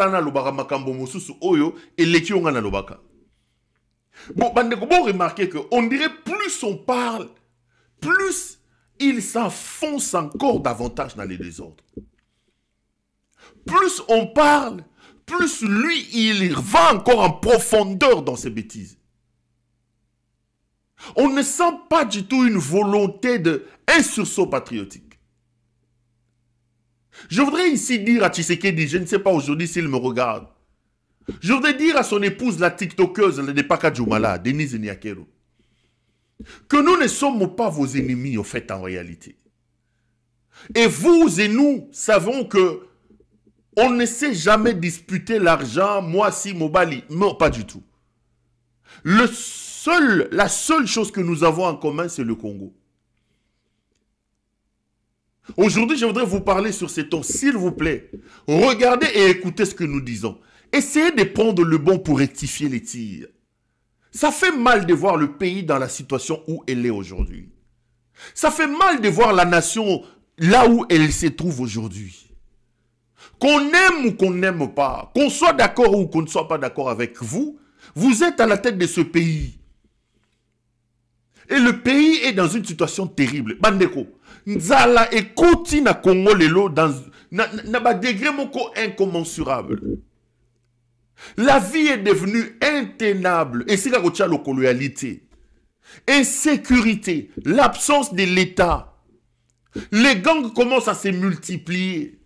na lobaka makambo mosusu oyo eleki onga na lobaka. Bon, bon remarquez que on dirait plus on parle, plus il s'enfonce encore davantage dans les désordres. Plus on parle, plus lui, il va encore en profondeur dans ses bêtises. On ne sent pas du tout une volonté un sursaut patriotique. Je voudrais ici dire à Tshisekedi, je ne sais pas aujourd'hui s'il me regarde, je voudrais dire à son épouse, la tiktokeuse de Paka Djoumala, Denise Niakero, que nous ne sommes pas vos ennemis, au fait, en réalité. Et vous et nous savons que on ne sait jamais disputer l'argent, moi si Mobali. Non, pas du tout. La seule chose que nous avons en commun, c'est le Congo. Aujourd'hui, je voudrais vous parler sur ces tons, s'il vous plaît. Regardez et écoutez ce que nous disons. Essayez de prendre le bon pour rectifier les tirs. Ça fait mal de voir le pays dans la situation où elle est aujourd'hui. Ça fait mal de voir la nation là où elle se trouve aujourd'hui. Qu'on aime ou qu'on n'aime pas, qu'on soit d'accord ou qu'on ne soit pas d'accord avec vous, vous êtes à la tête de ce pays. Et le pays est dans une situation terrible. Bandeko, Nzala et Koti na Congo lelo dans na degré moko incommensurable. La vie est devenue intenable. Et c'est la loyalité, insécurité, l'absence de l'État. Les gangs commencent à se multiplier.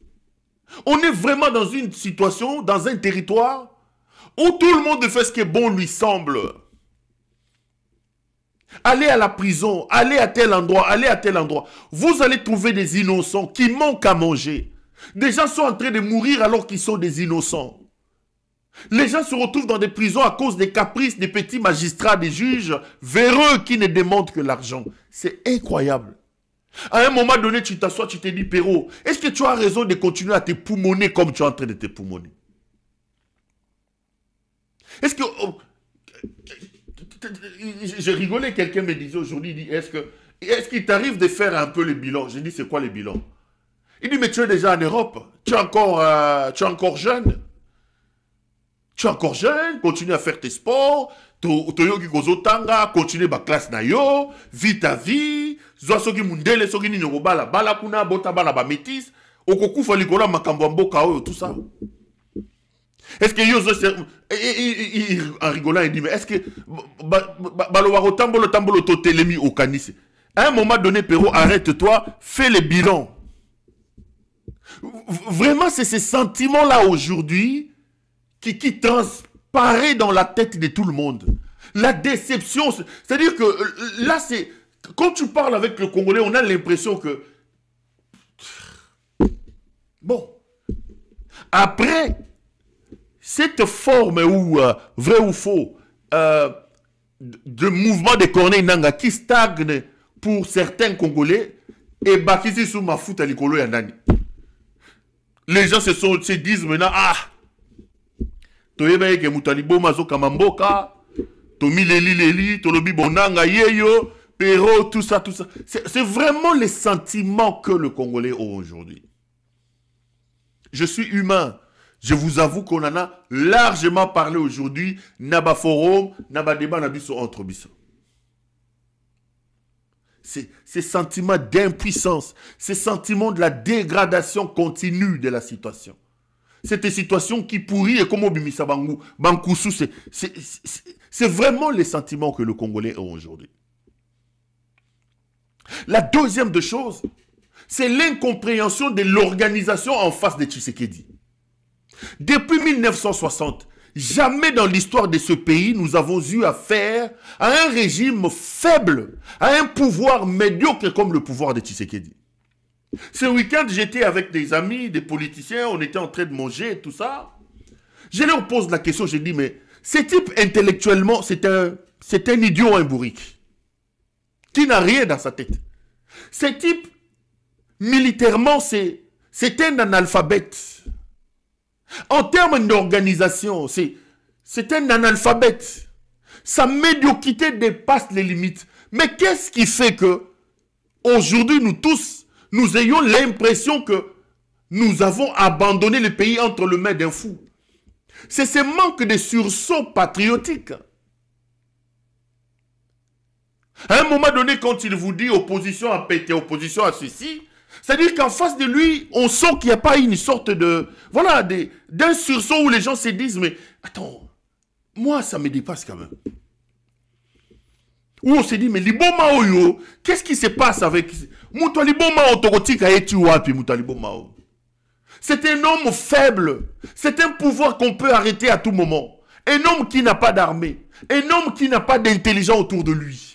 On est vraiment dans une situation, dans un territoire où tout le monde fait ce qui est bon lui semble. Allez à la prison, allez à tel endroit, allez à tel endroit. Vous allez trouver des innocents qui manquent à manger. Des gens sont en train de mourir alors qu'ils sont des innocents. Les gens se retrouvent dans des prisons à cause des caprices des petits magistrats, des juges véreux qui ne demandent que l'argent. C'est incroyable. À un moment donné, tu t'assois, tu te dis, Péro, est-ce que tu as raison de continuer à te poumonner comme tu es en train de te poumonner? Est-ce que... J'ai rigolé, quelqu'un me disait aujourd'hui, est-ce qu'il t'arrive de faire un peu le bilan? J'ai dit, c'est quoi le bilan? Il dit, mais tu es déjà en Europe, tu es encore jeune. Tu es encore jeune, continue à faire tes sports, continue ma classe na yo, vis ta vie, soki mundele, soki ni bala, bala kuna, bota bala ba métis, okoku fa likola makambo mboka oyo, tout ça. Est-ce que en rigolant, il dit, mais est-ce que balowaro tambolo to telemi au kanise? À un moment donné, Péro, arrête-toi, fais le bilan. Vraiment, c'est ces sentiments-là aujourd'hui qui transparaît dans la tête de tout le monde. La déception, c'est-à-dire que là, c'est... Quand tu parles avec le Congolais, on a l'impression que... Bon. Après, cette forme où, vrai ou faux, de mouvement de Corneille Nanga qui stagne pour certains Congolais, et Bakisi sous ma foute à l'icolo yanani. Les gens se disent maintenant, ah, toyebeke mutalibo mazo kamamboka, tomi leli, tolobi bonanga yeyo, pero, tout ça. C'est vraiment les sentiments que le Congolais a aujourd'hui. Je suis humain. Je vous avoue qu'on en a largement parlé aujourd'hui. Naba forum, naba débat, nabiso entre biso. Ces sentiments d'impuissance, ces sentiments de la dégradation continue de la situation. Cette situation qui pourrit et comme Obimisa Bankousou, c'est vraiment les sentiments que le Congolais a aujourd'hui. La deuxième des choses, c'est l'incompréhension de l'organisation en face de Tshisekedi. Depuis 1960, jamais dans l'histoire de ce pays, nous avons eu affaire à un régime faible, à un pouvoir médiocre comme le pouvoir de Tshisekedi. Ce week-end, j'étais avec des amis, des politiciens, on était en train de manger et tout ça. Je leur pose la question, je dis, mais ce type intellectuellement, c'est un idiot, un bourrique, qui n'a rien dans sa tête. Ce type, militairement, c'est un analphabète. En termes d'organisation, c'est un analphabète. Sa médiocrité dépasse les limites. Mais qu'est-ce qui fait que, aujourd'hui, nous tous, nous ayons l'impression que nous avons abandonné le pays entre les mains d'un fou? C'est ce manque de sursaut patriotique. À un moment donné, quand il vous dit opposition à péter, opposition à ceci, c'est-à-dire qu'en face de lui, on sent qu'il n'y a pas une sorte de... Voilà, d'un sursaut où les gens se disent, mais attends, moi, ça me dépasse quand même. Où on se dit, mais Liboma Oyo, qu'est-ce qui se passe avec... C'est un homme faible. C'est un pouvoir qu'on peut arrêter à tout moment. Un homme qui n'a pas d'armée. Un homme qui n'a pas d'intelligence autour de lui.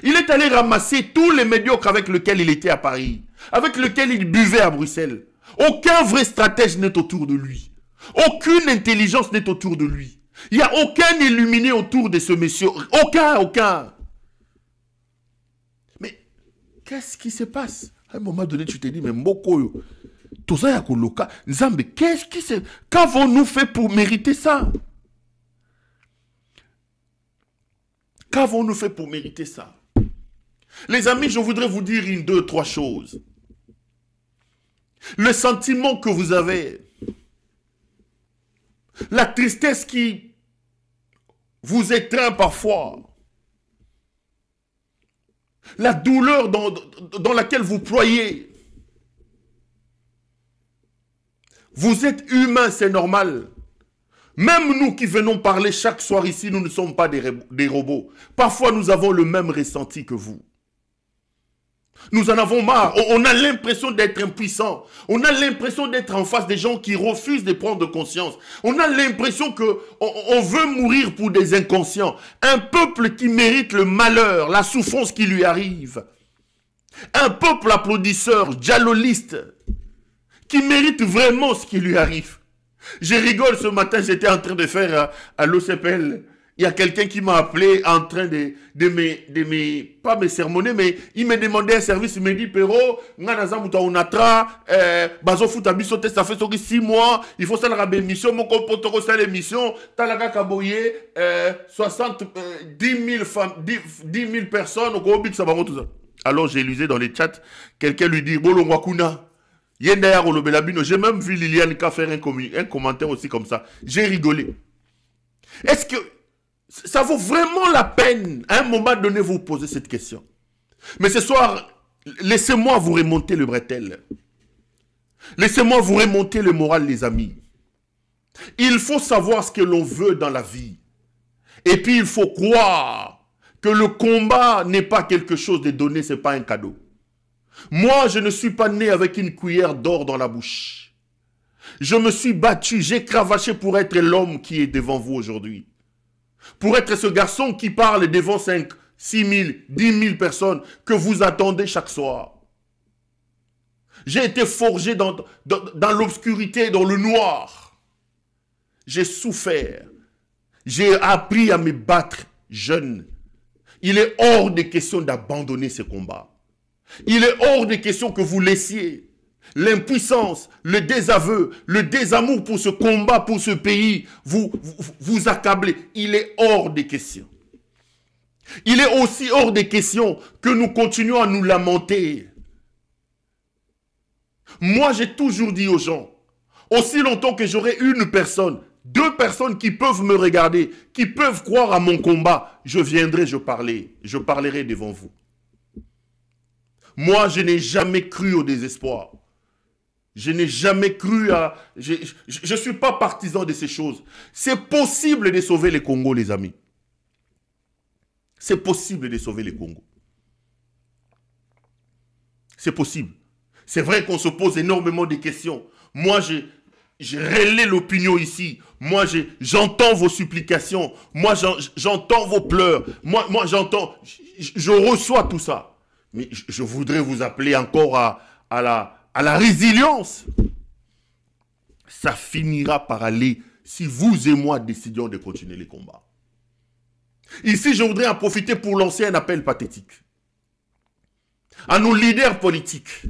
Il est allé ramasser tous les médiocres avec lesquels il était à Paris, avec lesquels il buvait à Bruxelles. Aucun vrai stratège n'est autour de lui. Aucune intelligence n'est autour de lui. Il n'y a aucun illuminé autour de ce monsieur. Aucun. Mais qu'est-ce qui se passe? À un moment donné, tu te dis, mais Moko, tout ça, Nzambe, qu'est-ce qui se... Qu'avons-nous fait pour mériter ça? Qu'avons-nous fait pour mériter ça? Les amis, je voudrais vous dire une, deux, trois choses. Le sentiment que vous avez, la tristesse qui vous étreint parfois, la douleur dans laquelle vous ployez. Vous êtes humain, c'est normal. Même nous qui venons parler chaque soir ici, nous ne sommes pas des robots. Parfois, nous avons le même ressenti que vous. Nous en avons marre. On a l'impression d'être impuissant. On a l'impression d'être en face des gens qui refusent de prendre conscience. On a l'impression qu'on veut mourir pour des inconscients. Un peuple qui mérite le malheur, la souffrance qui lui arrive. Un peuple applaudisseur, djaloliste, qui mérite vraiment ce qui lui arrive. Je rigole, ce matin, j'étais en train de faire à l'OCPL. Il y a quelqu'un qui m'a appelé en train pas me sermonner, mais il me demandait un service. Il me dit, Pero, ça fait 6 mois, il faut faire la mission, mon comportement, c'est l'émission, talaga kaboye, 10 000 personnes, tout ça. Alors j'ai lisé dans les chats, quelqu'un lui dit, Bolo Wakuna. J'ai même vu Liliane Ka faire un commentaire aussi comme ça. J'ai rigolé. Est-ce que ça vaut vraiment la peine, à un moment donné, vous poser cette question? Mais ce soir, laissez-moi vous remonter le bretelle. Laissez-moi vous remonter le moral, les amis. Il faut savoir ce que l'on veut dans la vie. Et puis, il faut croire que le combat n'est pas quelque chose de donné, ce n'est pas un cadeau. Moi, je ne suis pas né avec une cuillère d'or dans la bouche. Je me suis battu, j'ai cravaché pour être l'homme qui est devant vous aujourd'hui. Pour être ce garçon qui parle devant 5, 6 000, 10 000 personnes que vous attendez chaque soir. J'ai été forgé dans l'obscurité, dans le noir. J'ai souffert. J'ai appris à me battre jeune. Il est hors de question d'abandonner ce combat. Il est hors de question que vous laissiez l'impuissance, le désaveu, le désamour pour ce combat, pour ce pays, vous accabler. Il est hors de question. Il est aussi hors de question que nous continuons à nous lamenter. Moi, j'ai toujours dit aux gens, aussi longtemps que j'aurai une personne, 2 personnes qui peuvent me regarder, qui peuvent croire à mon combat, je viendrai, je parlerai devant vous. Moi, je n'ai jamais cru au désespoir. Je n'ai jamais cru à... Je ne suis pas partisan de ces choses. C'est possible de sauver les Congos, les amis. C'est possible de sauver les Congos. C'est possible. C'est vrai qu'on se pose énormément de questions. Moi, je relaie l'opinion ici. Moi, j'entends vos supplications. Moi, j'entends vos pleurs. Moi j'entends... Je reçois tout ça. Mais je voudrais vous appeler encore à la résilience. Ça finira par aller si vous et moi décidions de continuer les combats. Ici, je voudrais en profiter pour lancer un appel pathétique à nos leaders politiques,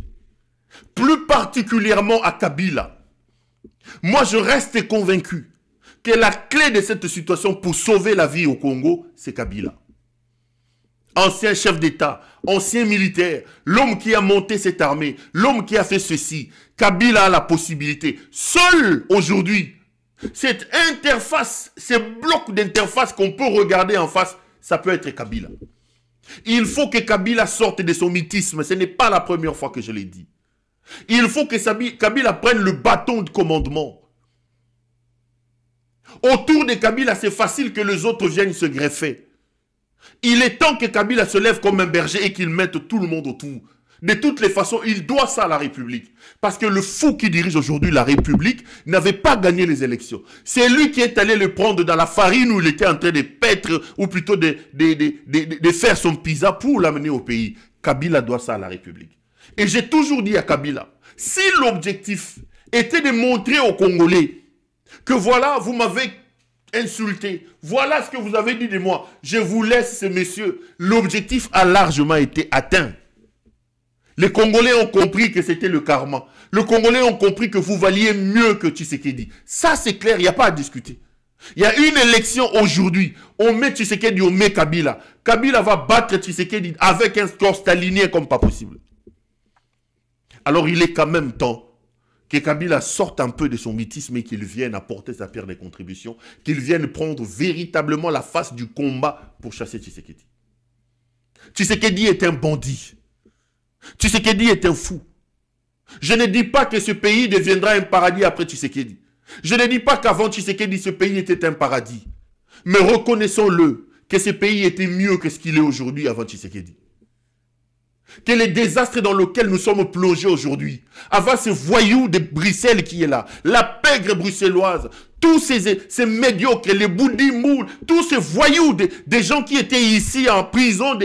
plus particulièrement à Kabila. Moi, je reste convaincu que la clé de cette situation pour sauver la vie au Congo, c'est Kabila. Ancien chef d'État, ancien militaire, l'homme qui a monté cette armée, l'homme qui a fait ceci. Kabila a la possibilité, seul aujourd'hui, Cette interface, ces blocs d'interface qu'on peut regarder en face, ça peut être Kabila. Il faut que Kabila sorte de son mythisme. Ce n'est pas la première fois que je l'ai dit. Il faut que Kabila prenne le bâton de commandement. Autour de Kabila, c'est facile que les autres viennent se greffer. Il est temps que Kabila se lève comme un berger et qu'il mette tout le monde autour. De toutes les façons, il doit ça à la République. Parce que le fou qui dirige aujourd'hui la République n'avait pas gagné les élections. C'est lui qui est allé le prendre dans la farine où il était en train de paître, ou plutôt de faire son pizza pour l'amener au pays. Kabila doit ça à la République. Et j'ai toujours dit à Kabila, si l'objectif était de montrer aux Congolais que voilà, vous m'avez insulté, voilà ce que vous avez dit de moi, je vous laisse ce monsieur, l'objectif a largement été atteint. Les Congolais ont compris que c'était le karma. Les Congolais ont compris que vous valiez mieux que Tshisekedi. Ça, c'est clair, il n'y a pas à discuter. Il y a une élection aujourd'hui. On met Tshisekedi, on met Kabila. Kabila va battre Tshisekedi avec un score stalinien comme pas possible. Alors, il est quand même temps que Kabila sorte un peu de son mythisme et qu'il vienne apporter sa pierre de contribution, qu'il vienne prendre véritablement la face du combat pour chasser Tshisekedi. Tshisekedi est un bandit. Tshisekedi est un fou. Je ne dis pas que ce pays deviendra un paradis après Tshisekedi. Je ne dis pas qu'avant Tshisekedi, ce pays était un paradis. Mais reconnaissons-le, que ce pays était mieux que ce qu'il est aujourd'hui avant Tshisekedi. Que les désastres dans lesquels nous sommes plongés aujourd'hui, avant ce voyou de Bruxelles qui est là, la pègre bruxelloise, tous ces médiocres, les boudimoules, tous ces voyous, des gens qui étaient ici en prison,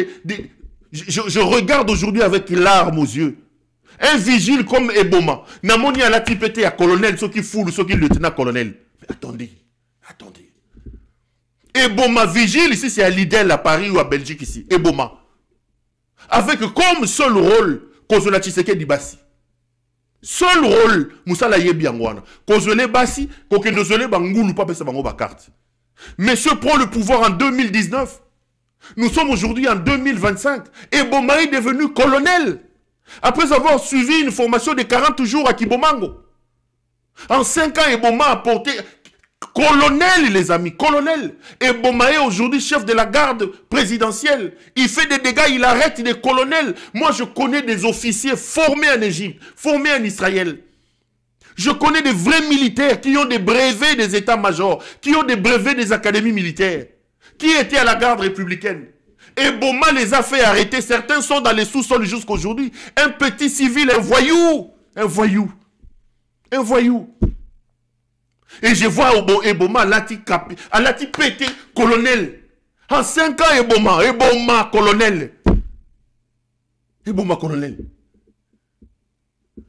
je regarde aujourd'hui avec larmes aux yeux. Un vigile comme Eboma. Namoni a la tipété à colonel, ceux qui foulent, ceux qui lieutenant-colonel. Mais attendez. Eboma vigile, ici c'est à Lidl, à Paris ou à Belgique ici. Eboma. Avec comme seul rôle, Kozola Tshisekedi Bassi. Seul rôle, Moussala Yebi Angwana. Kozole Bassi, Kokendozole Bangoulou, pas pesa bango ba carte. Monsieur prend le pouvoir en 2019. Nous sommes aujourd'hui en 2025. Eboma est devenu colonel. Après avoir suivi une formation de 40 jours à Kibomango. En 5 ans, Eboma a porté colonel, les amis, colonel. Eboma est aujourd'hui chef de la garde présidentielle. Il fait des dégâts, il arrête des colonels. Moi, je connais des officiers formés en Égypte, formés en Israël. Je connais des vrais militaires qui ont des brevets des états-majors, qui ont des brevets des académies militaires, qui étaient à la garde républicaine. Eboma les a fait arrêter. Certains sont dans les sous-sols jusqu'à aujourd'hui. Un petit civil, un voyou. Un voyou. Un voyou. Et je vois Eboma à lati pété colonel. En 5 ans, Eboma colonel. Eboma colonel.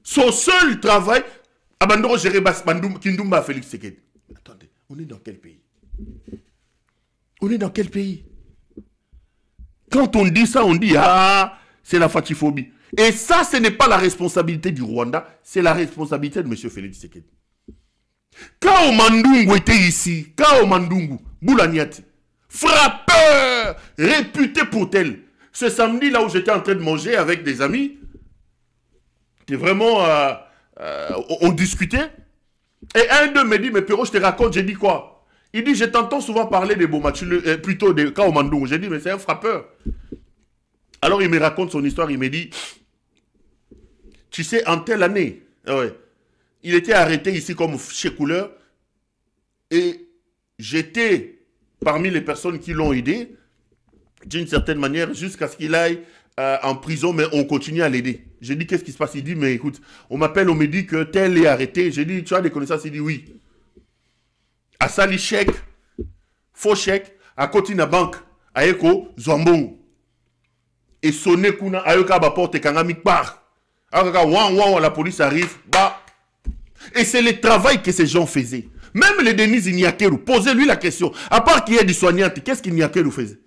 Son seul travail, Abandoro Jérebas Kindumba Félix Tshisekedi. Attendez, on est dans quel pays? On est dans quel pays? Quand on dit ça, on dit, ah, c'est la fatiphobie. Et ça, ce n'est pas la responsabilité du Rwanda, c'est la responsabilité de M. Félix Tshisekedi. Kao Mandungu était ici, Kao Mandungu, Boulaniati, frappeur, réputé pour tel. Ce samedi, là où j'étais en train de manger avec des amis, qui vraiment, on discutait, et un d'eux me dit, mais Perrault, je te raconte, j'ai dit quoi? Il dit, je t'entends souvent parler de Boma, plutôt de Kao Mandungu. J'ai dit, mais c'est un frappeur. Alors il me raconte son histoire, il me dit, tu sais, en telle année, ouais, il était arrêté ici comme chez-couleur, et j'étais parmi les personnes qui l'ont aidé, d'une certaine manière, jusqu'à ce qu'il aille en prison, mais on continue à l'aider. J'ai dit, qu'est-ce qui se passe? Il dit, mais écoute, on m'appelle, on me dit que tel est arrêté. J'ai dit, tu as des connaissances? Il dit, oui. À Sali chèque, faux chèque, à côté de la banque, à Eko, Zambon. Et sonné kuna, à Eko, à porte, Kangamik part. La police arrive, bah. Et c'est le travail que ces gens faisaient. Même les Denis Ignakeru, posez-lui la question. À part qu'il y ait du soignant, qu'est-ce qu'Ignakeru faisait?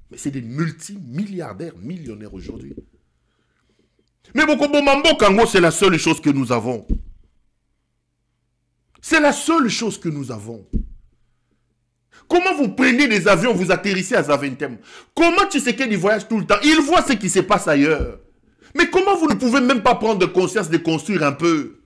Mais c'est des multimilliardaires, millionnaires aujourd'hui. Mais Bokombo Kango, c'est la seule chose que nous avons. C'est la seule chose que nous avons. Comment vous prenez des avions, vous atterrissez à Zaventem? Comment Tshisekedi voyage tout le temps? Il voit ce qui se passe ailleurs. Mais comment vous ne pouvez même pas prendre conscience de construire un peu?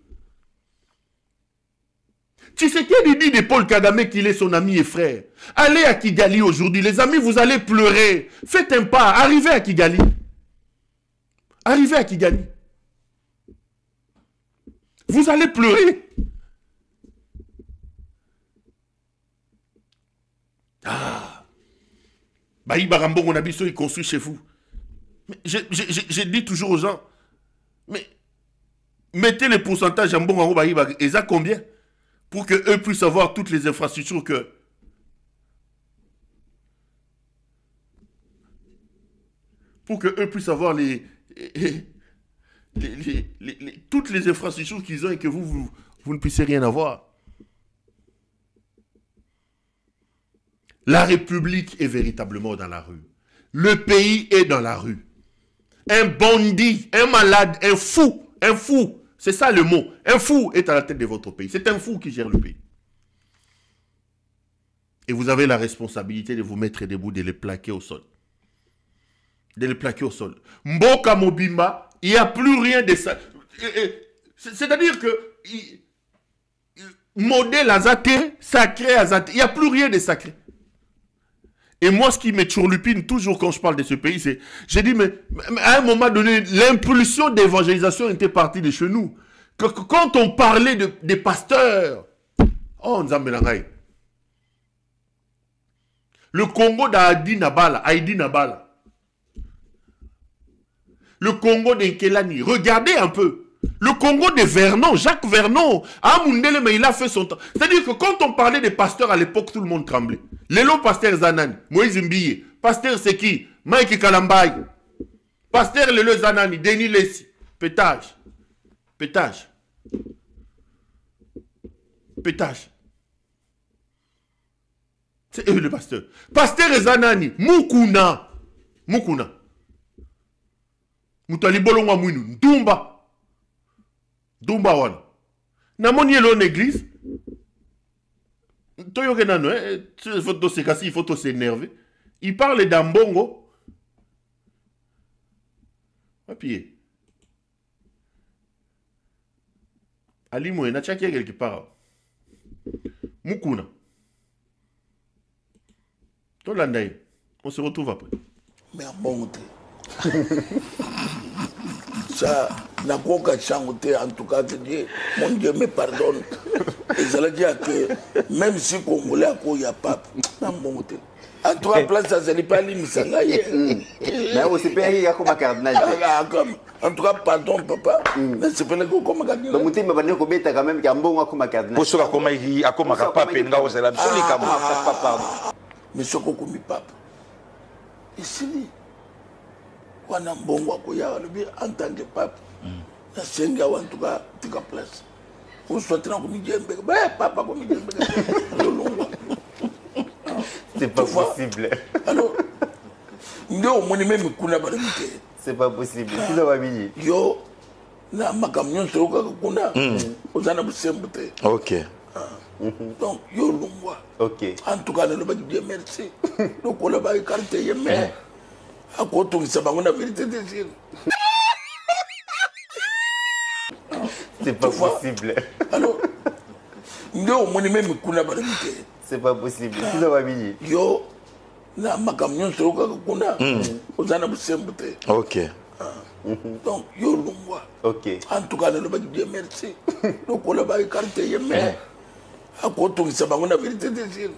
Tshisekedi dit de Paul Kagame qu'il est son ami et frère. Allez à Kigali aujourd'hui. Les amis, vous allez pleurer. Faites un pas. Arrivez à Kigali. Arrivez à Kigali. Vous allez pleurer. Ah. Baï Barambo, mon abisso, il construit chez vous. Je dis toujours aux gens, mais mettez les pourcentages en bon en haut, et ça combien? Pour qu'eux puissent avoir toutes les infrastructures que... Pour qu'eux puissent avoir toutes les infrastructures qu'ils ont et que vous ne puissiez rien avoir. La République est véritablement dans la rue. Le pays est dans la rue. Un bandit, un malade, un fou, c'est ça le mot. Un fou est à la tête de votre pays. C'est un fou qui gère le pays. Et vous avez la responsabilité de vous mettre debout, de les plaquer au sol. De les plaquer au sol. Mboka Mobimba, il n'y a plus rien de ça. C'est-à-dire que modèle Azate, sacré Azate, il n'y a plus rien de sacré. Et moi, ce qui me turlupine toujours quand je parle de ce pays, c'est... J'ai dit, mais à un moment donné, l'impulsion d'évangélisation était partie de chez nous. Quand on parlait des pasteurs... Oh, Nzambelangaï. Le Congo d'Aïdi Nabala. Le Congo d'Nkelani. Regardez un peu. Le Congo de Vernon, Jacques Vernon, Amundele, mais il a fait son temps. C'est-à-dire que quand on parlait des pasteurs à l'époque, tout le monde tremblait. Lélo pasteur Zanani, Moïse Mbiye, pasteur Seki, Mike Kalambay, pasteur Lélo Zanani, Denis Lessi, pétage. C'est eux le pasteur. Pasteur Zanani, Mukuna. Moutali Bolonga Mouinou, Dumba wana. Namoni yelo l'église. Toyo kenano, il faut se casser, il faut s'énerver. Il parle d'Ambongo. Papier. Ali Mouena, tchakia quelque part. Mukuna. Tolandaï. On se retrouve après. Mais bon, ça n'a qu'aucun chanté, en tout cas, mon Dieu me pardonne. Et ça veut dire que même si Congolais il n'y a pas, en tout cas, place, ça n'est pas l'immisanga. Mais aussi, il y a comme un cardinal. En tout cas, pardon, papa. Mais c'est pas le coup comme un cardinal. Donc, tu m'as dit que quand même, il y a un bon comme un cardinal. Pour cela, comme il y a comme un papa, il y a un papa. Mais ce qu'on commis papa. Ici, wana mbongo akoya alobi en tant que pape na senga en tout cas tika place pour sortir en comité papa comité c'est pas possible. Alors ndio moni même kuna ba mité c'est pas possible tu dois bien yo na makamnyo soroka kuna ozana busembute. OK. Donc yo lungwa. OK. En tout cas le ba Dieu merci donc on ba carte yeme à quoi tu sais pas la vérité des yeux. C'est pas possible. Alors, ndio moni même kuna barimite. C'est pas possible. Tu dois bien yo na makamnyo soroka kuna ozana busembute. OK. Donc yo lungwa. OK. En tout cas le ba Dieu merci donc on ba carte yeme à quoi tu sais pas la vérité des yeux.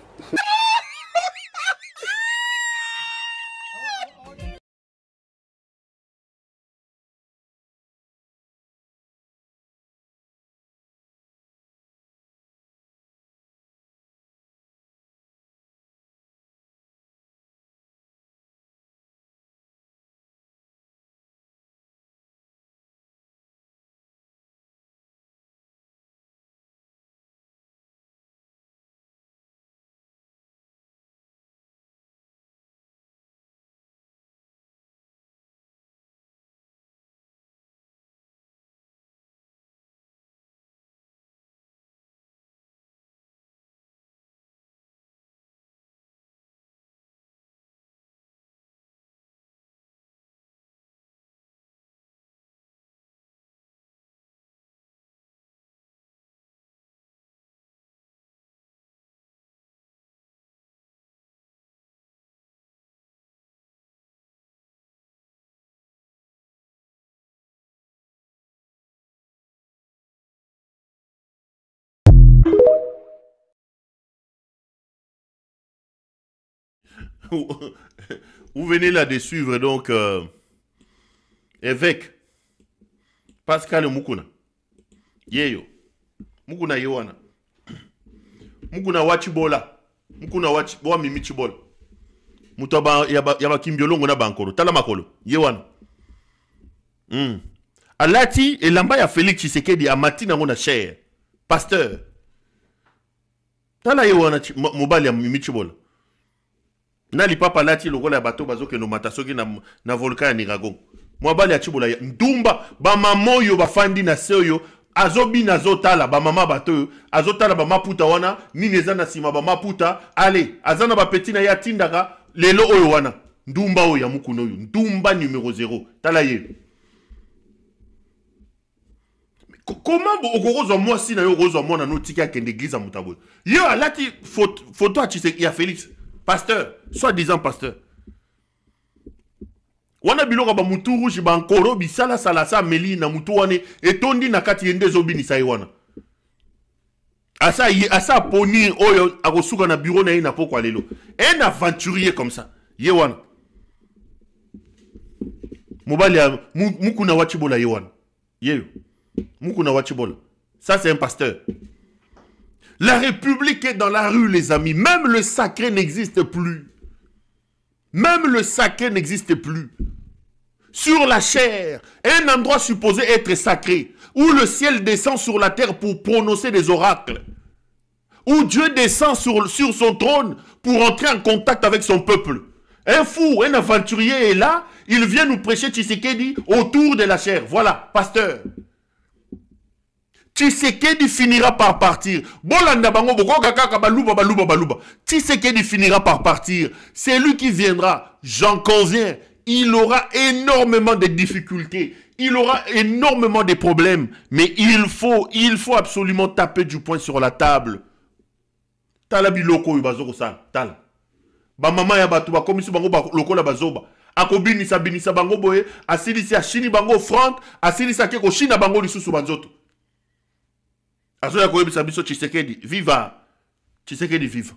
Vous venez là de suivre donc évêque Pascal Mukuna. Yeyo. Mukuna Yowana. Mukuna Wachibola. Mukuna Wachibola Mimichibola. Mutaba yaba kimbiolongo na bankoro. Tala makolo. Yewana. Alati elamba ya Félix Tshisekedi amati nango na cher. Pasteur. Tala Yewana mobali ya Mimichibola. Nali papa lati lokola ya bato bazoke no matasoki na volcan ya Niragon. Mwabali ya Chibola ndumba ba mamoyo bafandi na seyo azobi na zotala ba mama bato azotala ba maputa wana nini eza na sima ba maputa ale azana ba petina ya tindaka lelo oyo wana ndumba oyo ya Mukuna oyo ndumba numéro 0 tala ye. Comment okorozo moi si na yo rozo moi na notika ya kende église mutabo. Yo alati photo a Tshisekedi ya Félix pasteur, soi-disant pasteur. Wana biloko ba mutu rouge ba nkoro bisala salasa meli na mutu wane etondi na kati yende zobini sai wana. Asa poni oyo akosuka na bureau na ye na poko lelo. Un aventurier comme ça. Ye wana. Mobali ya Mukuna Wachibola ye wana. Ye. Mukuna Wachibola. Ça c'est un pasteur. La République est dans la rue, les amis. Même le sacré n'existe plus. Même le sacré n'existe plus. Sur la chair, un endroit supposé être sacré, où le ciel descend sur la terre pour prononcer des oracles, où Dieu descend sur son trône pour entrer en contact avec son peuple. Un fou, un aventurier est là, il vient nous prêcher Tshisekedi autour de la chair. Voilà, pasteur. Tshisekedi finira par partir. Tshisekedi finira par partir. C'est lui qui viendra. J'en conviens. Il aura énormément de difficultés. Il aura énormément de problèmes. Mais il faut absolument taper du poing sur la table. Tala biloko yubazoko sa. Tala. Ba mama ya batu ba komisi bango ba loko la bazoba. Akobini sabinisa bango boye. Asilisi ashini bango front. Asilisi akeko shina bango lisusu banzoto. Azoya koyebisa biso Tshisekedi viva. Tshisekedi viva.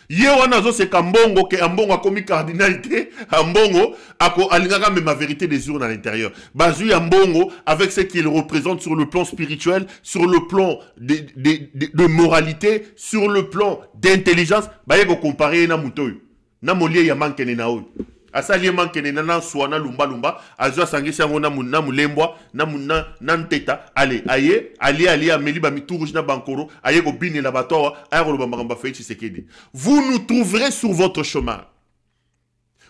Ye wana zo se kambongo ke ambongo akomi cardinalité, ambongo ako alingaka même ma vérité des urnes à l'intérieur. Bazu ambongo avec ce qu'il représente sur le plan spirituel, sur le plan de moralité, sur le plan d'intelligence, ba yeko comparer na mutoyo. Na molie ya mankene na oyo. Asali mankene na swana lumba lumba, azo sangisi yango na mulembwa, na nteta, allez, aye ameli ba mitourouge na bankoro, aye ko bini la batoa, aye ko lobamba Félix Tshisekedi. Vous nous trouverez sur votre chemin.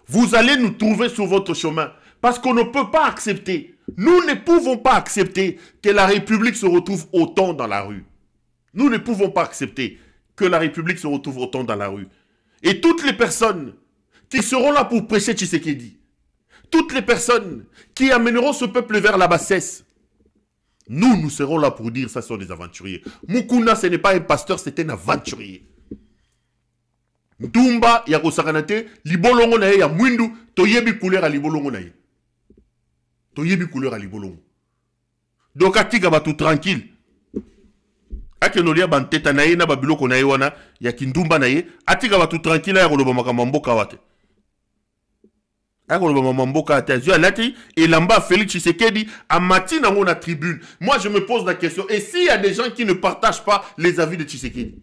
Vous allez nous trouver sur votre chemin. Parce qu'on ne peut pas accepter, nous ne pouvons pas accepter que la République se retrouve autant dans la rue. Nous ne pouvons pas accepter que la République se retrouve autant dans la rue. Et toutes les personnes qui seront là pour prêcher Tshisekedi, toutes les personnes qui amèneront ce peuple vers la bassesse, nous serons là pour dire ça sont des aventuriers. Mukuna, ce n'est pas un pasteur, c'est un aventurier. Ndumba, yako sakanate, libolongo na ye ya mwindu, toyebi couleur à libolongo na ye. Toyebi couleur à libolongo. Donc atika ba tout tranquille. Ake nolia banteta na ye na babiloko na ye wana, ya kindumba na ye, atika ba tout tranquille ya koloba makambo mboka wate. Et là-bas, Félix Tshisekedi a matin dans la tribune. Moi, je me pose la question. Et s'il y a des gens qui ne partagent pas les avis de Tshisekedi,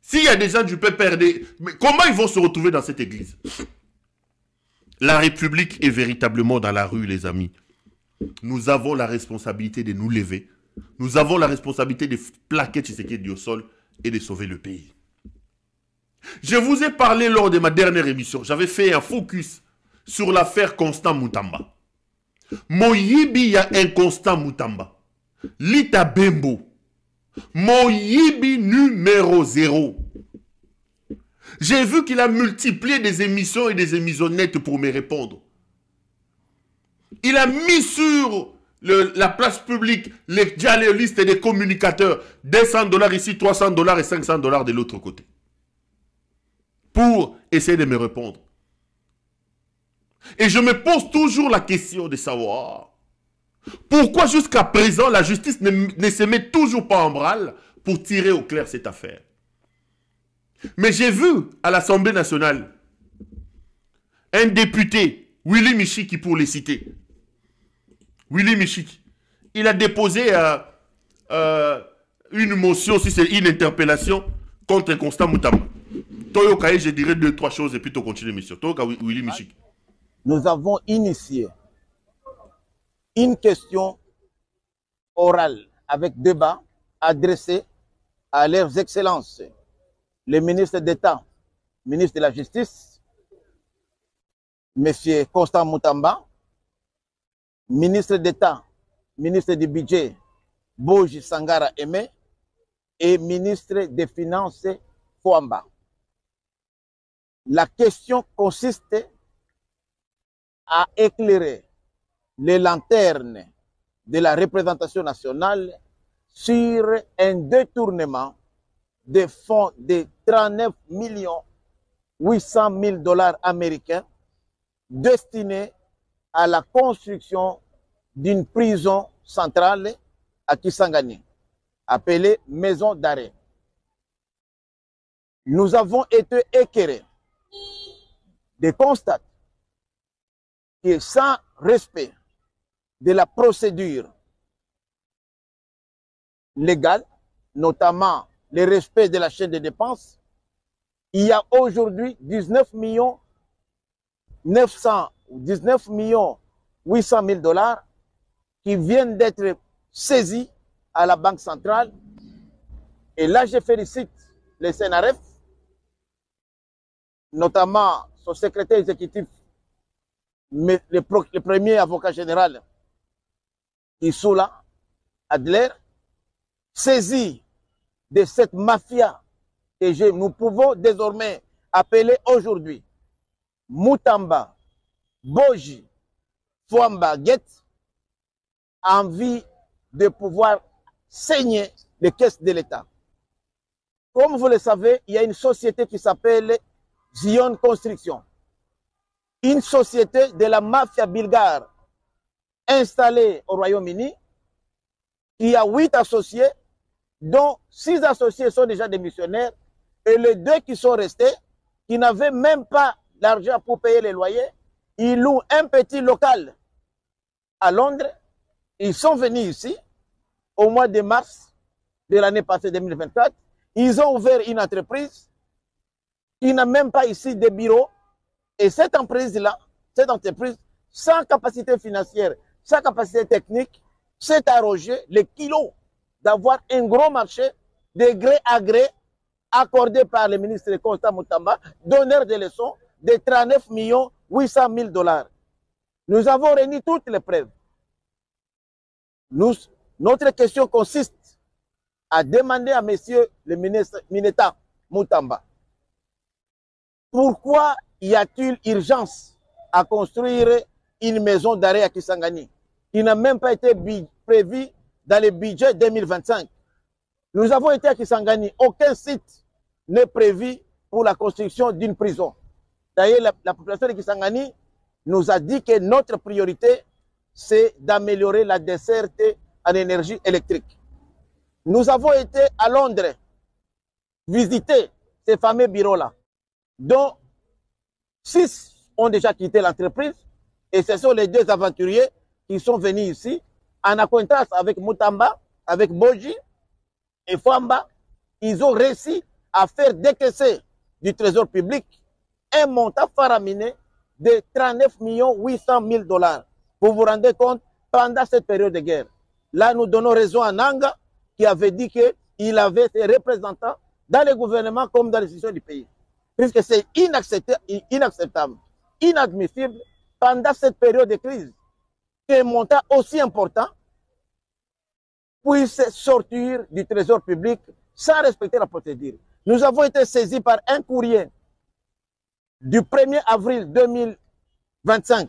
s'il y a des gens du PPRD, mais comment ils vont se retrouver dans cette église? La République est véritablement dans la rue, les amis. Nous avons la responsabilité de nous lever. Nous avons la responsabilité de plaquer Tshisekedi au sol et de sauver le pays. Je vous ai parlé lors de ma dernière émission. J'avais fait un focus sur l'affaire Constant Moutamba. Moyibi ya un Constant Moutamba. Lita Bembo. Moyibi numéro 0. J'ai vu qu'il a multiplié des émissions et des émissionnettes pour me répondre. Il a mis sur la place publique les listes des communicateurs. 200 $ ici, 300 $ et 500 $ de l'autre côté. Pour essayer de me répondre. Et je me pose toujours la question de savoir pourquoi jusqu'à présent la justice ne se met toujours pas en branle pour tirer au clair cette affaire. Mais j'ai vu à l'Assemblée nationale un député, Willy Michiki pour les citer. Willy Michiki. Il a déposé une motion, si c'est une interpellation, contre Constant Moutamba. Toyoka, je dirais 2-3 choses et puis tu continues l'émission. Toyoka, Willy Michiki. Nous avons initié une question orale avec débat adressée à leurs excellences, le ministre d'État, ministre de la Justice, M. Constant Moutamba, ministre d'État, ministre du Budget, Boji Sangara Aimé, et ministre des Finances, Fouamba. La question consiste à éclairer les lanternes de la représentation nationale sur un détournement de fonds de 39 800 000 $ américains destinés à la construction d'une prison centrale à Kisangani, appelée maison d'arrêt. Nous avons été éclairés de constats que sans respect de la procédure légale, notamment le respect de la chaîne de dépenses, il y a aujourd'hui 19 800 000 $ qui viennent d'être saisis à la Banque centrale. Et là, je félicite le CNRF, notamment son secrétaire exécutif, le premier avocat général, Issoula Adler, saisi de cette mafia que nous pouvons désormais appeler aujourd'hui Moutamba, Boji, Fouamba, Guet, envie de pouvoir saigner les caisses de l'État. Comme vous le savez, il y a une société qui s'appelle Zion Construction, une société de la mafia bulgare installée au Royaume-Uni, qui a 8 associés, dont 6 associés sont déjà des missionnaires, et les 2 qui sont restés, qui n'avaient même pas l'argent pour payer les loyers, ils louent un petit local à Londres. Ils sont venus ici au mois de mars de l'année passée 2024. Ils ont ouvert une entreprise qui n'a même pas ici de bureau. Et cette entreprise-là, sans capacité financière, sans capacité technique, s'est arrogé le kilo d'avoir un gros marché de gré à gré accordé par le ministre Constant Moutamba, donneur de leçons de 39 800 000 $. Nous avons réuni toutes les preuves. Notre question consiste à demander à monsieur le ministre Mineta Moutamba, pourquoi y a-t-il urgence à construire une maison d'arrêt à Kisangani qui n'a même pas été prévue dans le budget 2025? Nous avons été à Kisangani, aucun site n'est prévu pour la construction d'une prison. D'ailleurs, la population de Kisangani nous a dit que notre priorité, c'est d'améliorer la desserte en énergie électrique. Nous avons été à Londres visiter ces fameux bureaux-là, dont 6 ont déjà quitté l'entreprise, et ce sont les 2 aventuriers qui sont venus ici en acquaintance avec Moutamba, avec Boji et Fouamba. Ils ont réussi à faire décaisser du trésor public un montant faramineux de 39 800 000 $. Vous vous rendez compte, pendant cette période de guerre. Là, nous donnons raison à Nanga, qui avait dit qu'il avait ses représentants dans le gouvernement comme dans les institutions du pays. Puisque c'est inacceptable, inadmissible, pendant cette période de crise, qu'un montant aussi important puisse sortir du trésor public sans respecter la procédure. Nous avons été saisis par un courrier du 1er avril 2025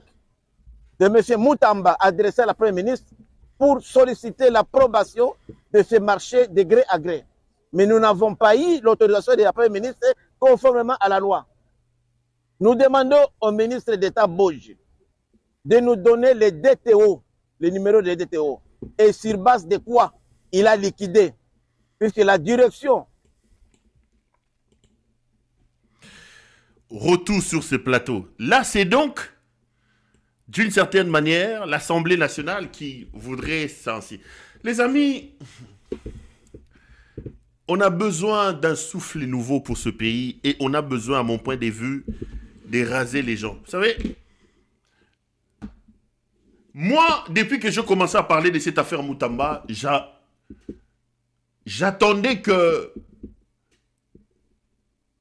de M. Moutamba adressé à la Première ministre pour solliciter l'approbation de ce marché de gré à gré. Mais nous n'avons pas eu l'autorisation de la Première ministre conformément à la loi. Nous demandons au ministre d'État Boji de nous donner les DTO, le numéro des DTO, et sur base de quoi il a liquidé, puisque la direction retour sur ce plateau. Là, c'est donc, d'une certaine manière, l'Assemblée nationale qui voudrait censurer. Les amis, on a besoin d'un souffle nouveau pour ce pays et on a besoin, à mon point de vue, d'éraser les gens. Vous savez, moi, depuis que je commençais à parler de cette affaire Moutamba, j'attendais que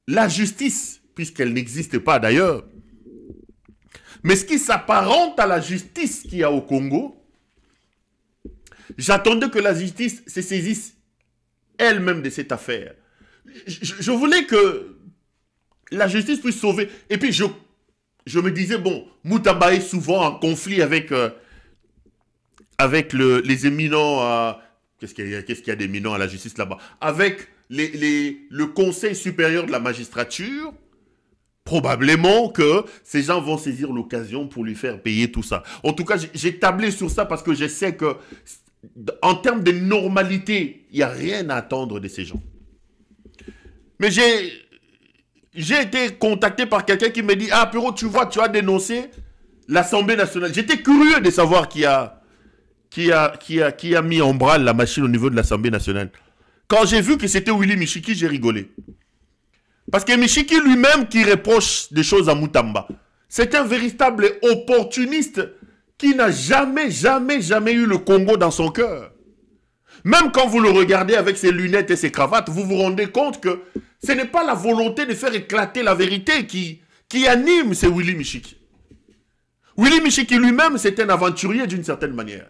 la justice, puisqu'elle n'existe pas d'ailleurs, mais ce qui s'apparente à la justice qu'il y a au Congo, j'attendais que la justice se saisisse elle-même de cette affaire. Je voulais que la justice puisse sauver. Et puis je me disais, bon, Moutamba est souvent en conflit avec les éminents... Qu'est-ce qu'il y a d'éminents à la justice là-bas? Avec le Conseil supérieur de la magistrature. Probablement que ces gens vont saisir l'occasion pour lui faire payer tout ça. En tout cas, j'ai tablé sur ça parce que je sais que en termes de normalité, il n'y a rien à attendre de ces gens. Mais j'ai été contacté par quelqu'un qui me dit « Ah, Pero, tu vois, tu as dénoncé l'Assemblée nationale. » J'étais curieux de savoir qui a mis en branle la machine au niveau de l'Assemblée nationale. Quand j'ai vu que c'était Willy Michiki, j'ai rigolé. Parce que Michiki lui-même qui reproche des choses à Moutamba, c'est un véritable opportuniste qui n'a jamais eu le Congo dans son cœur. Même quand vous le regardez avec ses lunettes et ses cravates, vous vous rendez compte que ce n'est pas la volonté de faire éclater la vérité qui anime ce Willy Michiki. Willy Michiki lui-même, c'est un aventurier d'une certaine manière.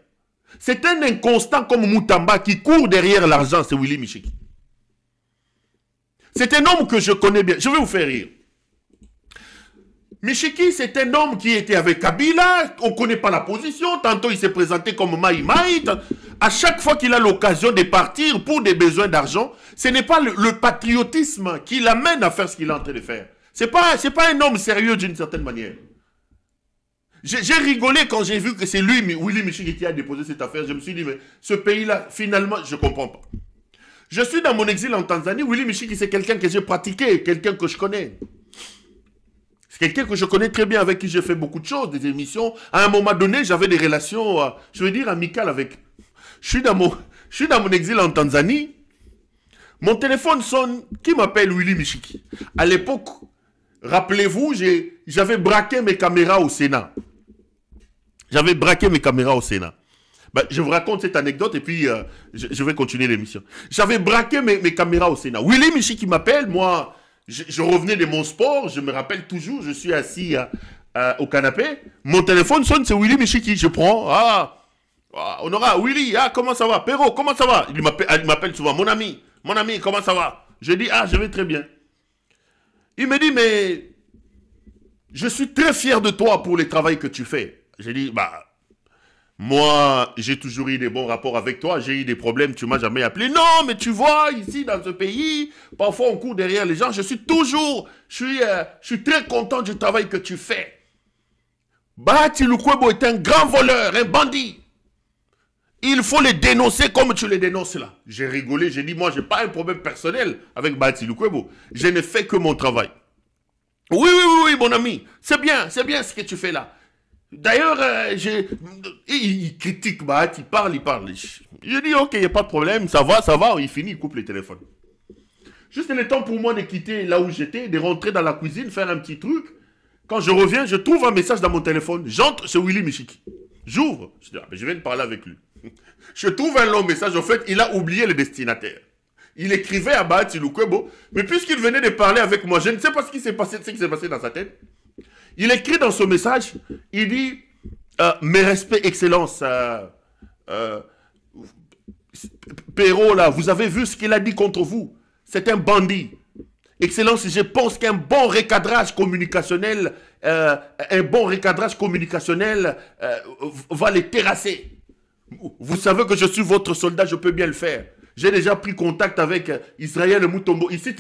C'est un inconstant comme Moutamba qui court derrière l'argent, c'est Willy Michiki. C'est un homme que je connais bien. Je vais vous faire rire. Michiki, c'est un homme qui était avec Kabila. On ne connaît pas la position. Tantôt, il s'est présenté comme Maï Maït. À chaque fois qu'il a l'occasion de partir pour des besoins d'argent, ce n'est pas le patriotisme qui l'amène à faire ce qu'il est en train de faire. Ce n'est pas un homme sérieux d'une certaine manière. J'ai rigolé quand j'ai vu que c'est lui, Willy Michiki, qui a déposé cette affaire. Je me suis dit, mais ce pays-là, finalement, je ne comprends pas. Je suis dans mon exil en Tanzanie. Willy Michiki, c'est quelqu'un que j'ai pratiqué, quelqu'un que je connais. C'est quelqu'un que je connais très bien, avec qui j'ai fait beaucoup de choses, des émissions. À un moment donné, j'avais des relations, je veux dire, amicales avec... Je suis dans mon exil en Tanzanie. Mon téléphone sonne. Qui m'appelle Willy Michiki? À l'époque, rappelez-vous, j'avais braqué mes caméras au Sénat. J'avais braqué mes caméras au Sénat. Ben, je vous raconte cette anecdote et puis je vais continuer l'émission. J'avais braqué mes caméras au Sénat. Willy Michiki m'appelle, moi, je revenais de mon sport, je me rappelle toujours, je suis assis au canapé. Mon téléphone sonne, c'est Willy Michiki. Je prends, Honora, Willy, comment ça va? Pero, comment ça va? Il m'appelle souvent, mon ami, comment ça va? Je dis, je vais très bien. Il me dit, mais je suis très fier de toi pour le travail que tu fais. J'ai dit, moi, j'ai toujours eu des bons rapports avec toi, j'ai eu des problèmes, tu m'as jamais appelé. Non, mais tu vois, ici, dans ce pays, parfois on court derrière les gens, je suis très content du travail que tu fais. Bahati Lukwebo est un grand voleur, un bandit. Il faut les dénoncer comme tu les dénonces là. J'ai rigolé, j'ai dit, moi, je n'ai pas un problème personnel avec Bahati Lukwebo. Je ne fais que mon travail. Oui, mon ami, c'est bien ce que tu fais là. D'ailleurs, il critique, il parle. Je dis, ok, il n'y a pas de problème, ça va, il finit, il coupe le téléphone. Juste le temps pour moi de quitter là où j'étais, de rentrer dans la cuisine, faire un petit truc. Quand je reviens, je trouve un message dans mon téléphone. J'entre chez Willy Michiki. J'ouvre. Je dis, je viens de parler avec lui. Je trouve un long message. En fait, il a oublié le destinataire. Il écrivait à Bahati Lukwebo, mais puisqu'il venait de parler avec moi, je ne sais pas ce qui s'est passé dans sa tête. Il écrit dans ce message, il dit « Mes respects, Excellence, Pero, là, vous avez vu ce qu'il a dit contre vous? C'est un bandit. Excellence, je pense qu'un bon recadrage communicationnel, va les terrasser. Vous savez que je suis votre soldat, je peux bien le faire. J'ai déjà pris contact avec Israël Moutombo. Ici,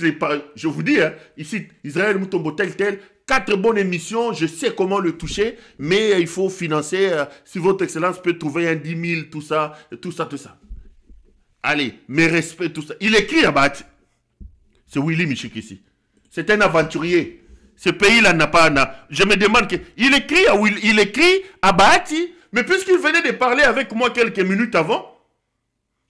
je vous dis, ici, Israël Moutombo tel. 4 bonnes émissions, je sais comment le toucher, mais il faut financer, si votre excellence peut trouver un 10 000, tout ça. Allez, mes respects, tout ça. Il écrit à Bahati. C'est Willy Michiki ici. C'est un aventurier. Ce pays-là n'a pas... Je me demande que... Il écrit à Bahati, mais puisqu'il venait de parler avec moi quelques minutes avant,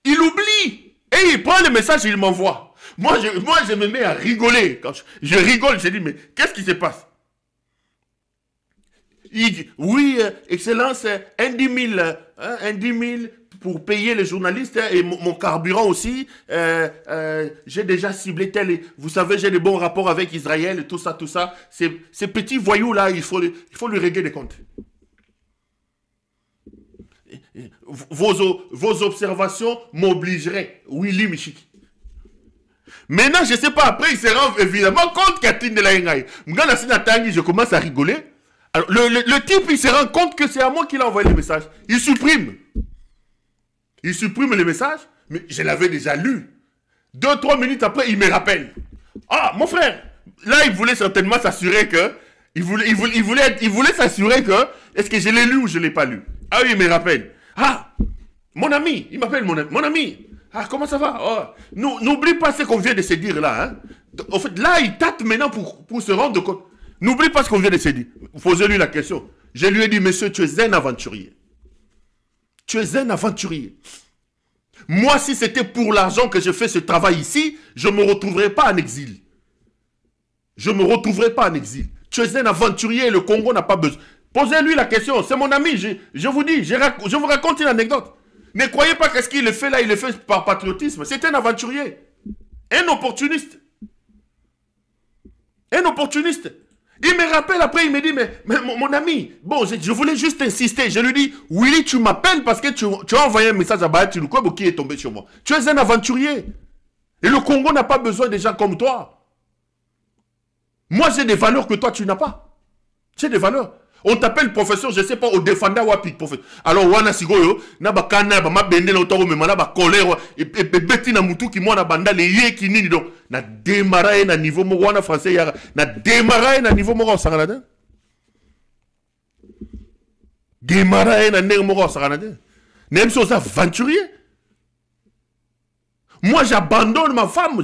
il oublie. Et il prend le message et il m'envoie. Moi, je me mets à rigoler. Quand je rigole, je dis, mais qu'est-ce qui se passe? Il dit, oui, Excellence, un 10 000 pour payer les journalistes et mon carburant aussi. J'ai déjà ciblé tel. Vous savez, j'ai de bons rapports avec Israël et tout ça, tout ça. Ces petits voyous-là, il faut lui régler des comptes. Vos observations m'obligeraient. Willy Michiki. Maintenant, je ne sais pas, après, il se rend évidemment compte qu'Atine de la Yengaï. Je commence à rigoler. Alors, le type, il se rend compte que c'est à moi qu'il a envoyé le message. Il supprime. Il supprime le message, mais je l'avais déjà lu. 2-3 minutes après, il me rappelle. Ah, mon frère, là, il voulait certainement s'assurer que... Il voulait s'assurer que... Est-ce que je l'ai lu ou je ne l'ai pas lu? Ah oui, il me rappelle. Ah, mon ami, il m'appelle mon ami. Ah, comment ça va? Oh, n'oublie pas ce qu'on vient de se dire là. Hein? En fait, là, il tâte maintenant pour se rendre compte. N'oublie pas ce qu'on vient de se dire. Posez-lui la question. Je lui ai dit, monsieur, tu es un aventurier. Tu es un aventurier. Moi, si c'était pour l'argent que je fais ce travail ici, je ne me retrouverais pas en exil. Je ne me retrouverai pas en exil. Tu es un aventurier et le Congo n'a pas besoin. Posez-lui la question. C'est mon ami. Je vous dis, je vous raconte une anecdote. Ne croyez pas que ce qu'il fait là, il le fait par patriotisme. C'est un aventurier. Un opportuniste. Un opportuniste. Il me rappelle après, il me dit, mais mon ami, bon, je voulais juste insister. Je lui dis, Willy, tu m'appelles parce que tu as envoyé un message à Bahati Lukwebo qui est tombé sur moi. Tu es un aventurier. Et le Congo n'a pas besoin de gens comme toi. Moi, j'ai des valeurs que toi, tu n'as pas. J'ai des valeurs. On t'appelle professeur, je ne sais pas, au défendant wapi professeur. Alors, wana sigoyo, na ba kana ba mabende na otaro me mana ba colère et beti na mutu ki mwana banda le ye ki nini donc na démarrer na niveau mo wana français ya na démarrer na niveau mo sangalade. Démarrer na niveau mo sangalade. Même chose aventurier. Moi, j'abandonne ma femme,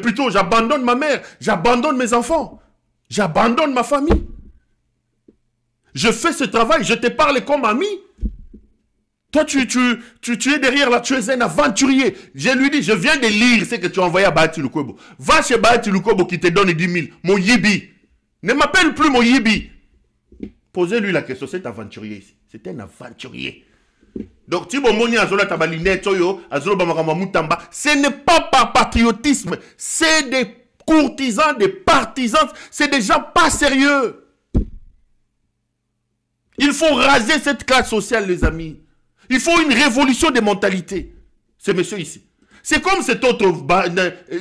plutôt j'abandonne ma mère, j'abandonne mes enfants, j'abandonne ma famille. Je fais ce travail, je te parle comme ami. Toi, tu es derrière là, tu es un aventurier. Je lui dis, je viens de lire ce que tu as envoyé à Bahati Lukwebo. Va chez Bahati Lukwebo qui te donne 10 000. Mon yibi. Ne m'appelle plus mon yibi. Posez-lui la question, c'est aventurier ici. C'est un aventurier. Donc, ce n'est pas par patriotisme. C'est des courtisans, des partisans. C'est des gens pas sérieux. Il faut raser cette classe sociale, les amis. Il faut une révolution des mentalités. Ce monsieur ici. C'est comme cet autre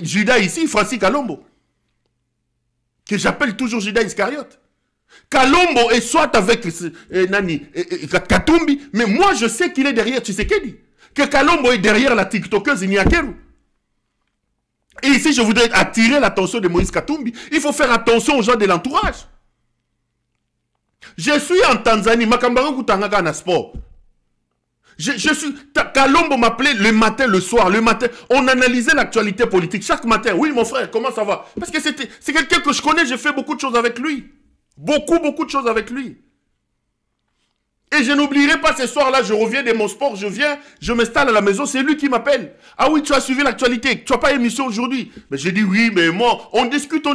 Judas ici, Francis Kalombo. Que j'appelle toujours Judas Iscariote. Kalombo est soit avec Katumbi, mais moi je sais qu'il est derrière Tshisekedi. Que Kalombo est derrière la TikTokeuse Niakeru. Et ici je voudrais attirer l'attention de Moïse Katumbi. Il faut faire attention aux gens de l'entourage. Je suis en Tanzanie, Makambaron Koutangaka na sport. Je suis. Kalombo m'appelait le matin, le soir, le matin. On analysait l'actualité politique chaque matin. Oui, mon frère, comment ça va? Parce que c'est quelqu'un que je connais, j'ai fait beaucoup de choses avec lui. Beaucoup de choses avec lui. Et je n'oublierai pas ce soir-là, je reviens de mon sport, je m'installe à la maison, c'est lui qui m'appelle. Ah oui, tu as suivi l'actualité, tu n'as pas émission aujourd'hui. Mais j'ai dit oui, mais moi, on discute.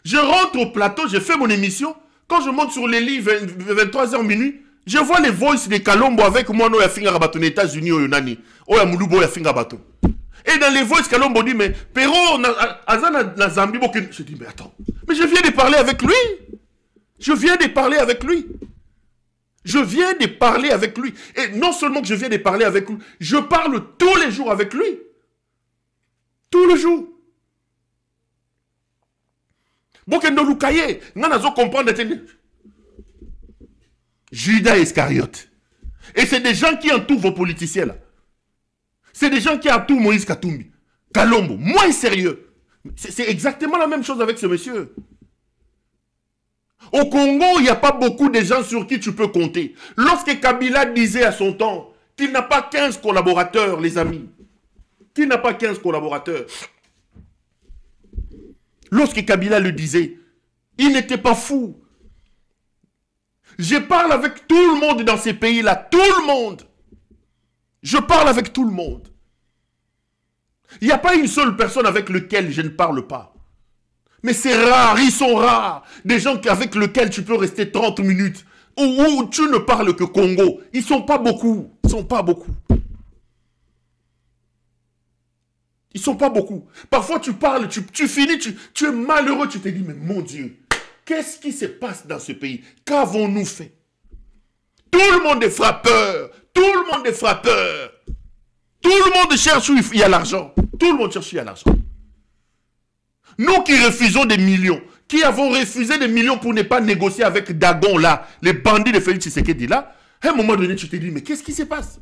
Je rentre au plateau, je fais mon émission. Quand je monte sur les lits, 23h minuit, je vois les voices de Kalombo avec moi, no ya finga rabato aux États-Unis, au Nani. Oya Mulubo ya finga rabato. Et dans les voices, Kalombo dit, mais Pero, Azana na Zambie, je dis, mais attends, mais je viens de parler avec lui. Je viens de parler avec lui. Et non seulement que je viens de parler avec lui, je parle tous les jours avec lui. Tous les jours. Judas Iscariote. Et c'est des gens qui entourent vos politiciens là. C'est des gens qui entourent Moïse Katumbi. Kalombo, moins sérieux. C'est exactement la même chose avec ce monsieur. Au Congo, il n'y a pas beaucoup de gens sur qui tu peux compter. Lorsque Kabila disait à son temps qu'il n'a pas 15 collaborateurs, les amis. Qu'il n'a pas 15 collaborateurs. Lorsque Kabila le disait, Ils n'étaient pas fous. Je parle avec tout le monde dans ces pays-là. Tout le monde. Je parle avec tout le monde. Il n'y a pas une seule personne avec laquelle je ne parle pas. Mais c'est rare, ils sont rares. Des gens avec lesquels tu peux rester 30 minutes. Où tu ne parles que Congo. Ils ne sont pas beaucoup. Ils ne sont pas beaucoup. Ils ne sont pas beaucoup. Parfois tu parles, tu finis, tu es malheureux. Tu te dis, mais mon Dieu, qu'est-ce qui se passe dans ce pays? Qu'avons-nous fait? Tout le monde est frappeur. Tout le monde est frappeur. Tout le monde cherche où il y a l'argent. Tout le monde cherche où il y a l'argent. Nous qui refusons des millions, qui avons refusé des millions pour ne pas négocier avec Dagon là, les bandits de Félix Tshisekedi là, à un moment donné tu te dis, mais qu'est-ce qui se passe?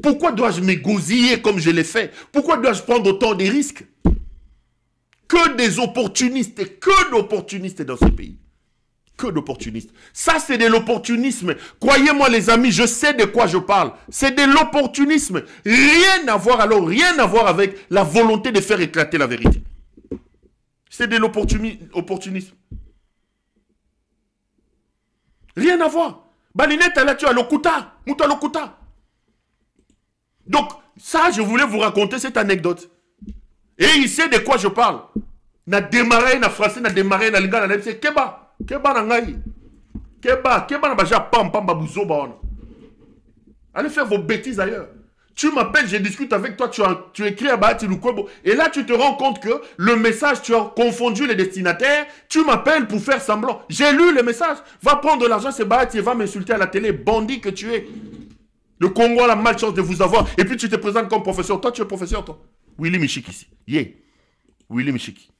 Pourquoi dois-je m'égosiller comme je l'ai fait? Pourquoi dois-je prendre autant de risques? Que des opportunistes, que d'opportunistes dans ce pays. Que d'opportunistes. Ça, c'est de l'opportunisme. Croyez-moi, les amis, je sais de quoi je parle. C'est de l'opportunisme. Rien à voir, alors, rien à voir avec la volonté de faire éclater la vérité. C'est de l'opportunisme. Rien à voir. Balinette, là, tu as l'Okuta. Mouta l'Okuta. Donc, ça, je voulais vous raconter cette anecdote. Et il sait de quoi je parle. Na démarré, na français, na démarré, na lingala, na c'est Keba. Keba na ngai. Keba na baja pam pam babouzo baona. Allez faire vos bêtises ailleurs. Tu m'appelles, je discute avec toi, tu écris à Bahati Lukwebo. Et là, tu te rends compte que le message, tu as confondu les destinataires. Tu m'appelles pour faire semblant. J'ai lu le message. Va prendre de l'argent, c'est Bahati, va m'insulter à la télé. Bandit que tu es. Le Congo a la malchance de vous avoir. Et puis tu te présentes comme professeur. Toi, tu es professeur, toi. Willy Michiki ici. Yeah. Willy Michiki.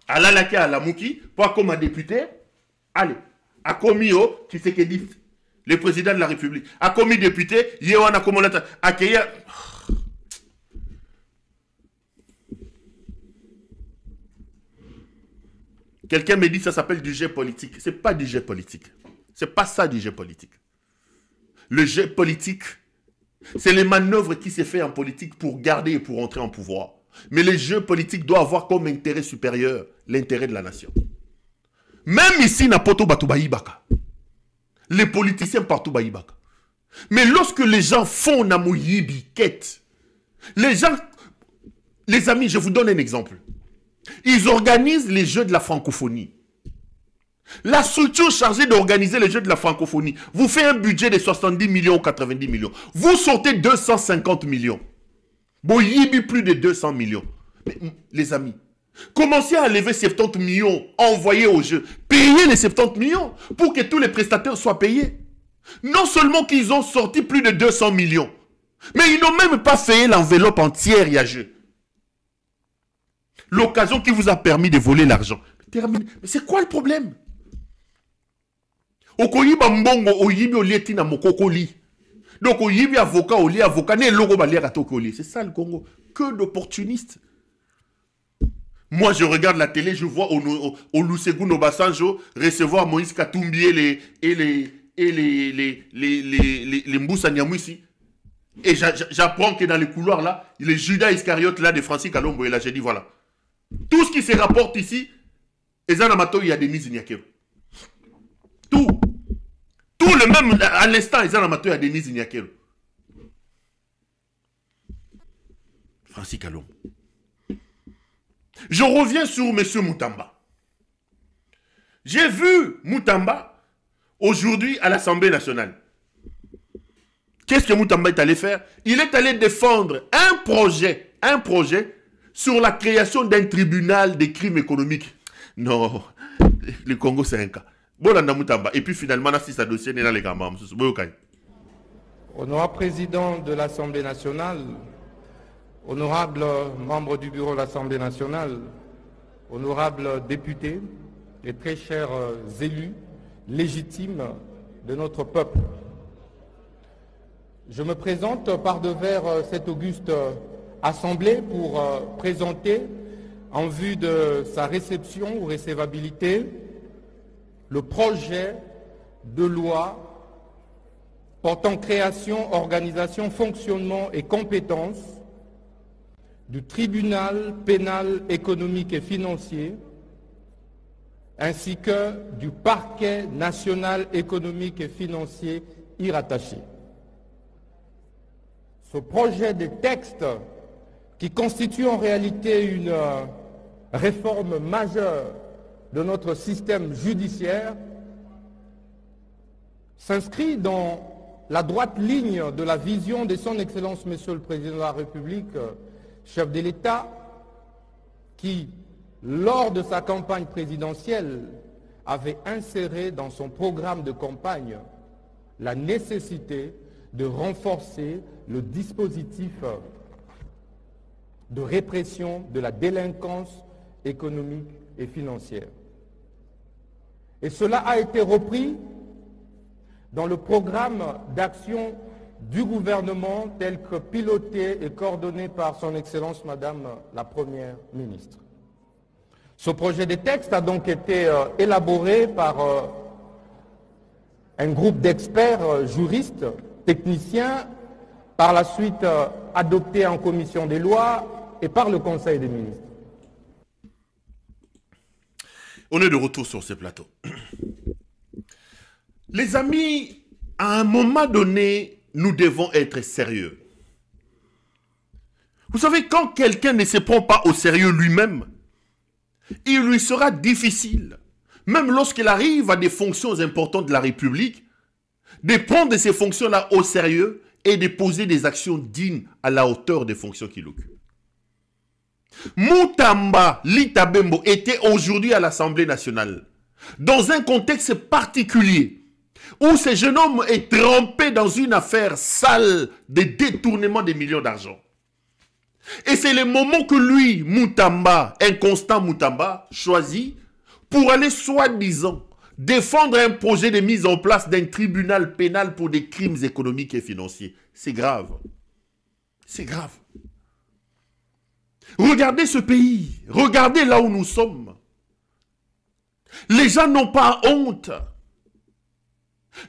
Alalaki à la Mouki, pas comme un député. Allez. A commis tu sais qu'il dit. Le président de la République. A commis député. Yewana Komolata. Accueillir. Quelqu'un me dit ça s'appelle du jeu politique. C'est pas du jeu politique. C'est pas ça du jeu politique. Le jeu politique, c'est les manœuvres qui se fait en politique pour garder et pour entrer en pouvoir. Mais le jeu politique doit avoir comme intérêt supérieur l'intérêt de la nation. Même ici, na poto batu baibaka. Les politiciens partout baibaka. Mais lorsque les gens font na moyibi quête, les gens, les amis, je vous donne un exemple. Ils organisent les Jeux de la francophonie. La structure chargée d'organiser les Jeux de la francophonie vous fait un budget de 70 millions ou 90 millions. Vous sortez 250 millions. Bon, il y a plus de 200 millions. Mais, les amis, commencez à lever 70 millions, envoyer aux Jeux. Payez les 70 millions pour que tous les prestataires soient payés. Non seulement qu'ils ont sorti plus de 200 millions, mais ils n'ont même pas fait l'enveloppe entière, il y a Jeux. L'occasion qui vous a permis de voler l'argent. Terminé. Mais c'est quoi le problème? Okoyiba mbongo oyibi olieti na mokokoli. Donc oyibi avocat oli avocat ne logo baliaka tokoli. C'est ça le Congo. Que d'opportunistes. Moi je regarde la télé, je vois Olusegun Obasanjo recevoir Moïse Katumbi et les Mboussa Nyamwisi. Et j'apprends que dans les couloirs là, les Judas Iscariote là de Francis Kalombo et là j'ai dit voilà. Tout ce qui se rapporte ici, Ezanamato il y a des mises Nyakero. Tout le même, à l'instant, ils ont amateur à Denise Nyakero. Francis Kalom. Je reviens sur M. Moutamba. J'ai vu Moutamba aujourd'hui à l'Assemblée nationale. Qu'est-ce que Moutamba est allé faire? Il est allé défendre un projet sur la création d'un tribunal des crimes économiques. Non, le Congo c'est un cas. Et puis finalement, si ça dossier n'est pas les gamins. Honorable président de l'Assemblée nationale, honorable membre du bureau de l'Assemblée nationale, honorables députés et très chers élus légitimes de notre peuple. Je me présente par devers cette auguste Assemblée pour présenter, en vue de sa réception ou recevabilité, le projet de loi portant création, organisation, fonctionnement et compétences du tribunal pénal économique et financier ainsi que du parquet national économique et financier y rattaché. Ce projet de texte, qui constitue en réalité une réforme majeure de notre système judiciaire, s'inscrit dans la droite ligne de la vision de son Excellence Monsieur le Président de la République, chef de l'État, qui, lors de sa campagne présidentielle, avait inséré dans son programme de campagne la nécessité de renforcer le dispositif de répression de la délinquance économique et financière. Et cela a été repris dans le programme d'action du gouvernement tel que piloté et coordonné par son Excellence Madame la Première ministre. Ce projet de texte a donc été élaboré par un groupe d'experts juristes, techniciens, par la suite adopté en commission des lois et par le Conseil des ministres. On est de retour sur ce plateau. Les amis, à un moment donné, nous devons être sérieux. Vous savez, quand quelqu'un ne se prend pas au sérieux lui-même, il lui sera difficile, même lorsqu'il arrive à des fonctions importantes de la République, de prendre ces fonctions-là au sérieux et de poser des actions dignes à la hauteur des fonctions qu'il occupe. Mutamba Lita Bembo était aujourd'hui à l'Assemblée nationale, dans un contexte particulier, où ce jeune homme est trempé dans une affaire sale de détournement des millions d'argent. Et c'est le moment que lui, Mutamba, inconstant Mutamba, choisit pour aller soi-disant défendre un projet de mise en place d'un tribunal pénal pour des crimes économiques et financiers. C'est grave. C'est grave. Regardez ce pays. Regardez là où nous sommes. Les gens n'ont pas honte.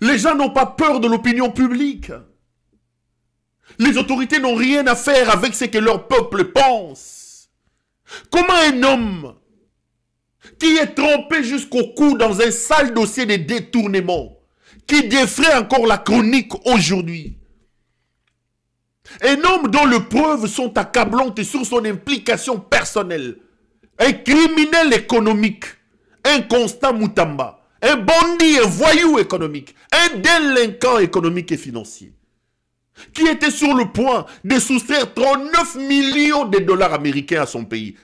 Les gens n'ont pas peur de l'opinion publique. Les autorités n'ont rien à faire avec ce que leur peuple pense. Comment un homme qui est trempé jusqu'au cou dans un sale dossier de détournement, qui défraie encore la chronique aujourd'hui, un homme dont les preuves sont accablantes sur son implication personnelle, un criminel économique, un constant Mutamba, un bandit, un voyou économique, un délinquant économique et financier, qui était sur le point de soustraire 39 millions de dollars américains à son pays.